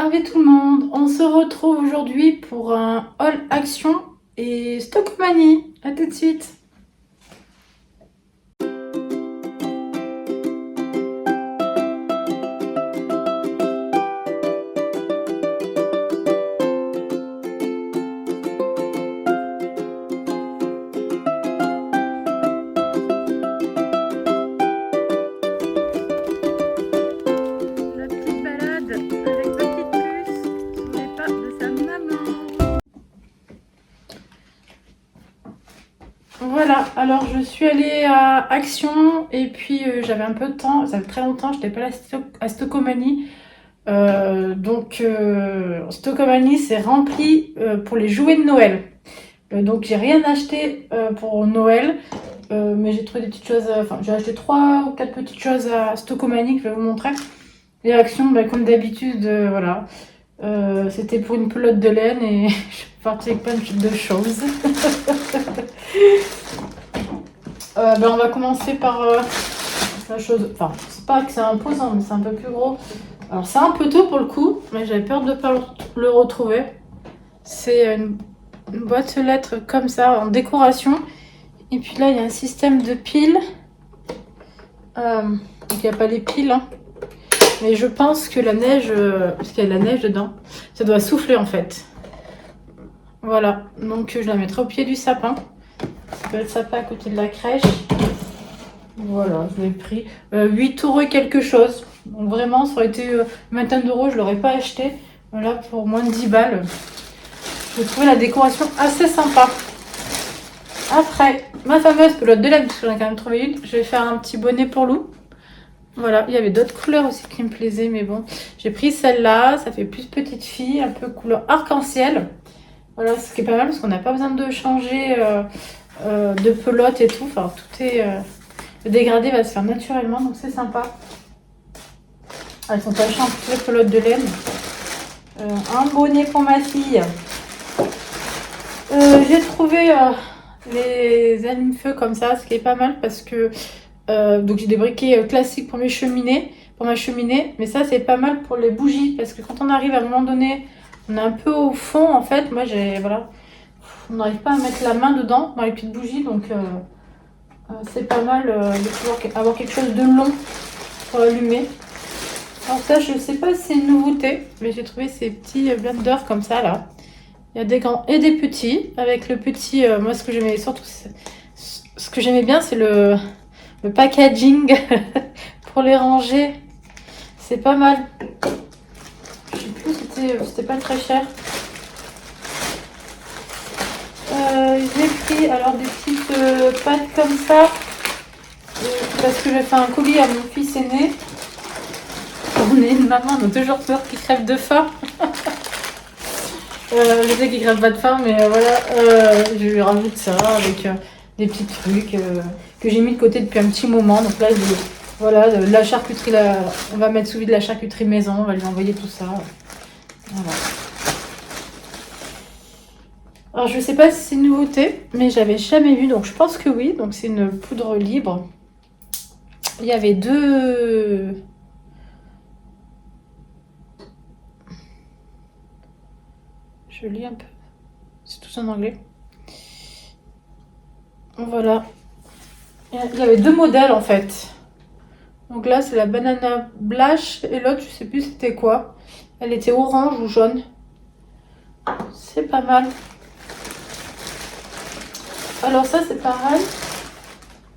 Ravi tout le monde, on se retrouve aujourd'hui pour un haul action et Stockmanie. A tout de suite. La petite balade avec petite puce sur les pas de sa maman. Voilà, alors je suis allée à Action et puis j'avais un peu de temps, ça fait très longtemps, je n'étais pas allée à Stockmanie. Stockmanie c'est rempli pour les jouets de Noël. Donc j'ai rien acheté pour Noël, mais j'ai trouvé des petites choses, j'ai acheté 3 ou 4 petites choses à Stockmanie que je vais vous montrer. Et Action, comme d'habitude, voilà. C'était pour une pelote de laine et je suis partie avec plein de choses. On va commencer par la chose. Enfin, c'est pas que c'est imposant, mais c'est un peu plus gros. Alors, c'est un peu tôt pour le coup, mais j'avais peur de ne pas le retrouver. C'est une boîte aux lettres comme ça, en décoration. Et puis là, il y a un système de piles. Donc, il n'y a pas les piles, hein. Mais je pense que la neige, parce qu'il y a de la neige dedans, ça doit souffler en fait. Voilà, donc je la mettrai au pied du sapin. Le sapin à côté de la crèche. Voilà, je l'ai pris 8 € et quelque chose. Donc vraiment, ça aurait été une vingtaine d'euros, je l'aurais pas acheté. Voilà, pour moins de 10 balles. J'ai trouvé la décoration assez sympa. Après, ma fameuse pelote de laine, parce que j'en ai quand même trouvé une, je vais faire un petit bonnet pour Lou. Voilà, il y avait d'autres couleurs aussi qui me plaisaient, mais bon, j'ai pris celle-là, ça fait plus petite fille, un peu couleur arc-en-ciel. Voilà, ce qui est pas mal parce qu'on n'a pas besoin de changer de pelote et tout. Enfin, tout est... le dégradé va se faire naturellement, donc c'est sympa. Elles sont tachées en plus les pelotes de laine. Un bonnet pour ma fille. J'ai trouvé les allume-feu comme ça, ce qui est pas mal parce que... donc j'ai des briquets classiques pour ma cheminée, mais ça c'est pas mal pour les bougies parce que quand on arrive à un moment donné, on est un peu au fond en fait. Moi voilà, on n'arrive pas à mettre la main dedans dans les petites bougies, donc c'est pas mal de pouvoir avoir quelque chose de long pour allumer. Alors ça, je sais pas si c'est une nouveauté, mais j'ai trouvé ces petits blenders comme ça là. Il y a des grands et des petits. Avec le petit, moi ce que j'aimais surtout, ce que j'aimais bien, c'est le packaging pour les ranger. C'est pas mal. Je sais plus, c'était pas très cher. J'ai pris alors des petites pâtes comme ça parce que j'ai fait un colis à mon fils aîné. On est une maman, on a toujours peur qu'il crève de faim. Je sais qu'il crève pas de faim, mais voilà, je lui rajoute ça avec des petits trucs que j'ai mis de côté depuis un petit moment. Donc là, voilà, la charcuterie, on va mettre sous vide la charcuterie maison, on va lui envoyer tout ça. Voilà. Alors je sais pas si c'est une nouveauté, mais j'avais jamais vu, donc je pense que oui. Donc c'est une poudre libre. Il y avait deux... Je lis un peu. C'est tout en anglais. Voilà. Il y avait 2 modèles en fait. Donc là c'est la banana blush et l'autre je sais plus c'était quoi. Elle était orange ou jaune. C'est pas mal. Alors ça c'est pareil.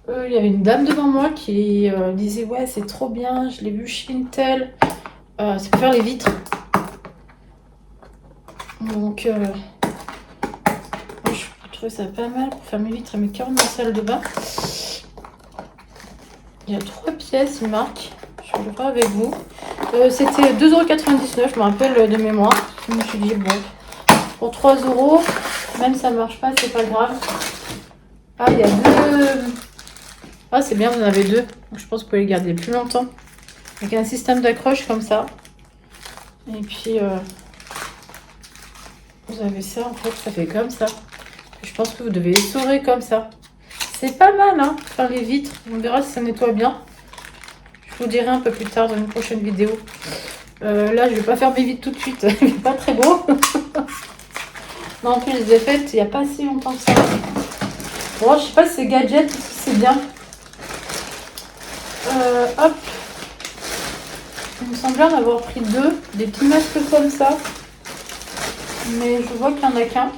Il y avait une dame devant moi qui disait ouais c'est trop bien, je l'ai vu chez Intel. C'est pour faire les vitres. Donc je trouve ça pas mal pour faire mes vitres et mes carreaux de ma salle de bain. Il y a 3 pièces, il marque. Je vais le voir avec vous. C'était 2,99 €, je me rappelle de mémoire. Je me suis dit, bon, pour 3 €, même ça marche pas, c'est pas grave. Ah, il y a 2. Ah, c'est bien, vous en avez 2. Donc, je pense que vous pouvez les garder plus longtemps. Avec un système d'accroche comme ça. Et puis, vous avez ça, en fait, ça fait comme ça. Je pense que vous devez essorer comme ça. C'est pas mal, hein, faire les vitres. On verra si ça nettoie bien. Je vous dirai un peu plus tard dans une prochaine vidéo. Là, je vais pas faire mes vides tout de suite. Il est pas très beau. Non, en plus, je les ai faites il n'y a pas si longtemps que ça. Bon, je sais pas si c'est gadget ou si c'est bien. Hop. Il me semblait en avoir pris deux. Des petits masques comme ça. Mais je vois qu'il n'y en a qu'un.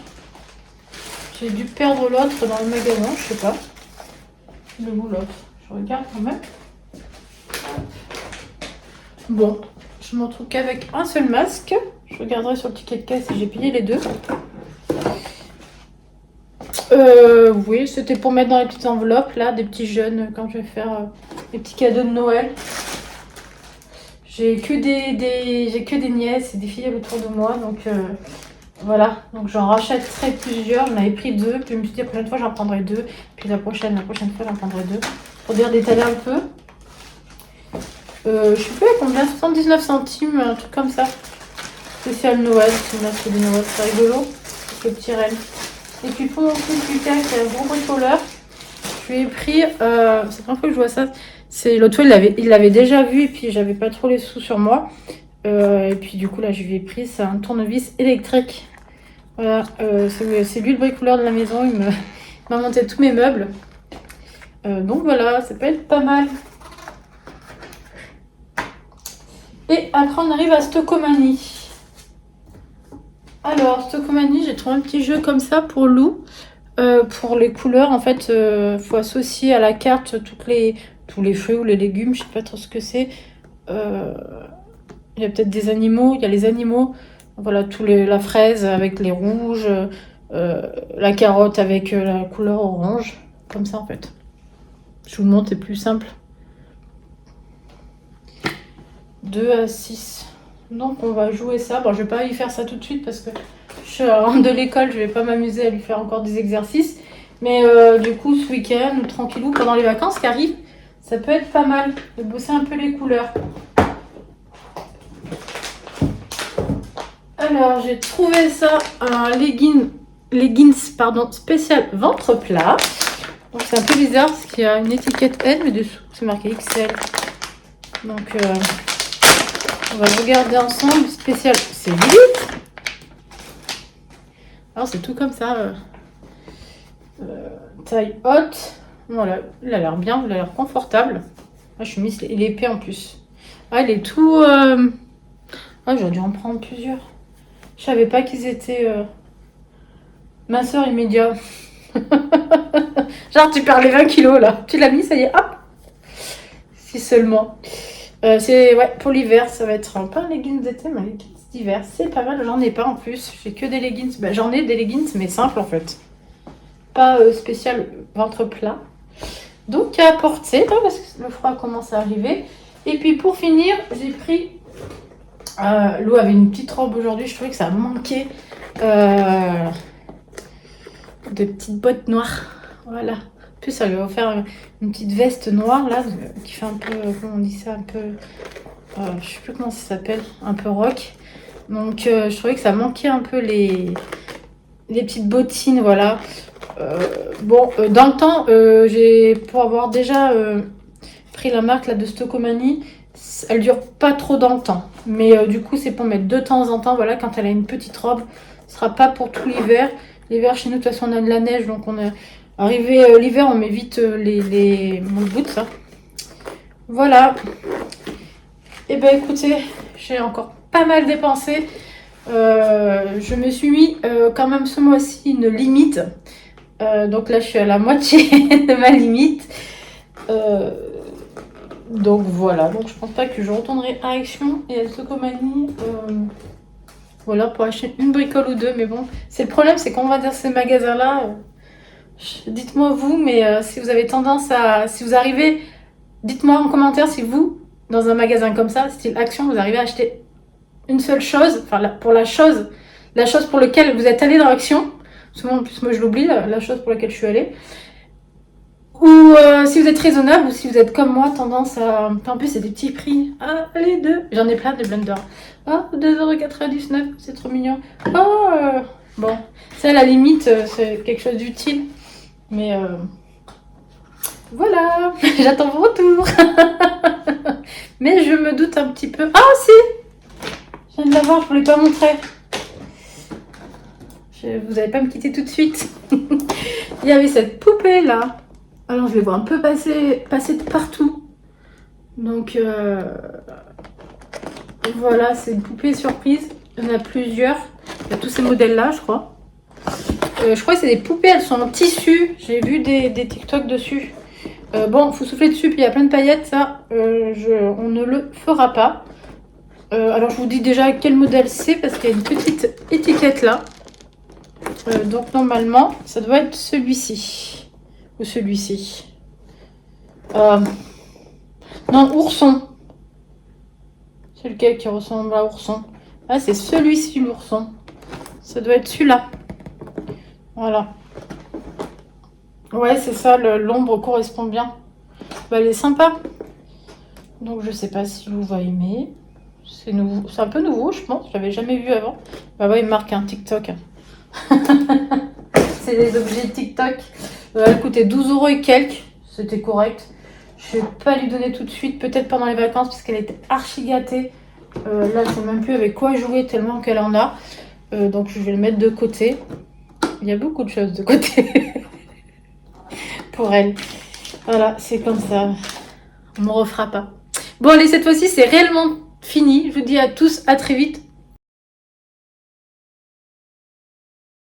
J'ai dû perdre l'autre dans le magasin, je sais pas. Le bout l'autre. Je regarde quand même. Bon, je m'en trouve qu'avec un seul masque. Je regarderai sur le ticket de caisse si j'ai payé les deux. Oui, c'était pour mettre dans les petites enveloppes là, des petits jeunes quand je vais faire des petits cadeaux de Noël. J'ai que des nièces et des filles autour de moi, donc voilà. Donc j'en rachèterai plusieurs. J'en avais pris deux, puis je me suis dit la prochaine fois j'en prendrai deux, puis la prochaine fois j'en prendrai deux pour dire d'étaler un peu. Je sais plus à combien, 79 centimes, un truc comme ça. Spécial Noël, c'est une masque de Noël, c'est rigolo. C'est le petit renne. Et puis pour mon petit Lucas qui est un gros bricoleur, je lui ai pris, c'est la première fois que je vois ça, c'est l'autre fois il l'avait déjà vu et puis j'avais pas trop les sous sur moi. Et puis du coup là je lui ai pris, c'est un tournevis électrique. Voilà, c'est lui le bricoleur de la maison, il m'a monté tous mes meubles. Donc voilà, ça peut être pas mal. Et après on arrive à Stockomanie. Alors, Stockomanie, j'ai trouvé un petit jeu comme ça pour Lou. Pour les couleurs, en fait, faut associer à la carte tous les fruits ou les légumes, je sais pas trop ce que c'est. Il y a peut-être des animaux, il y a les animaux. Voilà, la fraise avec les rouges, la carotte avec la couleur orange. Comme ça, en fait. Je vous montre, c'est plus simple. 2 à 6. Donc on va jouer ça. Bon, je vais pas y faire ça tout de suite parce que je rentre de l'école, je vais pas m'amuser à lui faire encore des exercices. Mais du coup, ce week-end, ou tranquillou, pendant les vacances qui arrivent, ça peut être pas mal de bosser un peu les couleurs. Alors, j'ai trouvé ça, un leggings spécial ventre plat. Donc c'est un peu bizarre parce qu'il y a une étiquette L, mais dessous, c'est marqué XL. Donc... on va le regarder ensemble. Spécial, c'est 8 litres. Alors c'est tout comme ça. Taille haute. Voilà, il a l'air bien, il a l'air confortable. Ah, je suis mise, il est épais en plus. Ah, il est tout... Ah, j'aurais dû en prendre plusieurs. Je savais pas qu'ils étaient... minceur immédiat. Genre tu perds les 20 kilos là. Tu l'as mis, ça y est, hop. Si seulement. C'est ouais, pour l'hiver, ça va être pas un leggings d'été, mais un leggings d'hiver. C'est pas mal, j'en ai pas en plus. J'ai que des leggings. Bah, j'en ai des leggings, mais simples en fait. Pas spécial ventre plat. Donc à porter, parce que le froid commence à arriver. Et puis pour finir, j'ai pris. Lou avait une petite robe aujourd'hui, je trouvais que ça manquait. De petites bottes noires. Voilà. En plus, ça lui a offert une petite veste noire là, qui fait un peu, comment on dit ça, un peu, je sais plus comment ça s'appelle, un peu rock. Donc, je trouvais que ça manquait un peu les petites bottines, voilà. Bon, dans le temps, pour avoir déjà pris la marque là de Stockomanie, elle dure pas trop dans le temps. Mais du coup, c'est pour mettre de temps en temps, voilà, quand elle a une petite robe. Ce sera pas pour tout l'hiver. L'hiver, chez nous, de toute façon, on a de la neige, donc on est arrivé l'hiver, on met vite les moule boots, ça. Voilà. Et ben écoutez, j'ai encore pas mal dépensé. Je me suis mis quand même ce mois-ci une limite. Donc là, je suis à la moitié de ma limite. Donc voilà. Donc je pense pas que je retournerai à Action et à Stockomanie. Voilà, pour acheter une bricole ou deux. Mais bon, c'est le problème, c'est qu'on va dans ces magasins-là. Dites-moi vous, mais si vous avez tendance à... Si vous arrivez, dites-moi en commentaire si vous, dans un magasin comme ça, style Action, vous arrivez à acheter une seule chose, enfin pour la chose pour laquelle vous êtes allé dans Action. Souvent, en plus, moi je l'oublie, la chose pour laquelle je suis allée. Ou si vous êtes raisonnable, ou si vous êtes comme moi, tendance à... En plus, c'est des petits prix. Ah, les deux. J'en ai plein des blenders. Ah, 2,99 €, c'est trop mignon. Oh, bon, ça à la limite, c'est quelque chose d'utile. Mais voilà, j'attends vos retours. Mais je me doute un petit peu. Ah si, voir, je voulais pas montrer. Vous n'allez pas me quitter tout de suite. Il y avait cette poupée là. Alors je vais voir un peu passer de partout. Donc voilà, c'est une poupée surprise. Il y en a plusieurs. Il y a tous ces modèles là, je crois. Je crois que c'est des poupées, elles sont en tissu. J'ai vu des TikTok dessus. Bon, il faut souffler dessus, puis il y a plein de paillettes. Ça, on ne le fera pas. Alors je vous dis déjà quel modèle c'est parce qu'il y a une petite étiquette là. Donc normalement, ça doit être celui-ci. Ou celui-ci. Non, ourson. C'est lequel qui ressemble à ourson? Ah, c'est celui-ci, l'ourson. Ça doit être celui-là. Voilà. Ouais, c'est ça, l'ombre correspond bien. Bah, elle est sympa. Donc je sais pas si vous allez aimer. C'est nouveau, c'est un peu nouveau, je pense. Je l'avais jamais vu avant. Bah ouais, il marque un TikTok. C'est des objets TikTok. Elle coûtait 12 € et quelques. C'était correct. Je vais pas lui donner tout de suite, peut-être pendant les vacances, parce qu'elle était archi gâtée. Là, je sais même plus avec quoi jouer tellement qu'elle en a. Donc je vais le mettre de côté. Il y a beaucoup de choses de côté pour elle. Voilà, c'est comme ça. On me refera pas. Bon, allez, cette fois-ci, c'est réellement fini. Je vous dis à tous, à très vite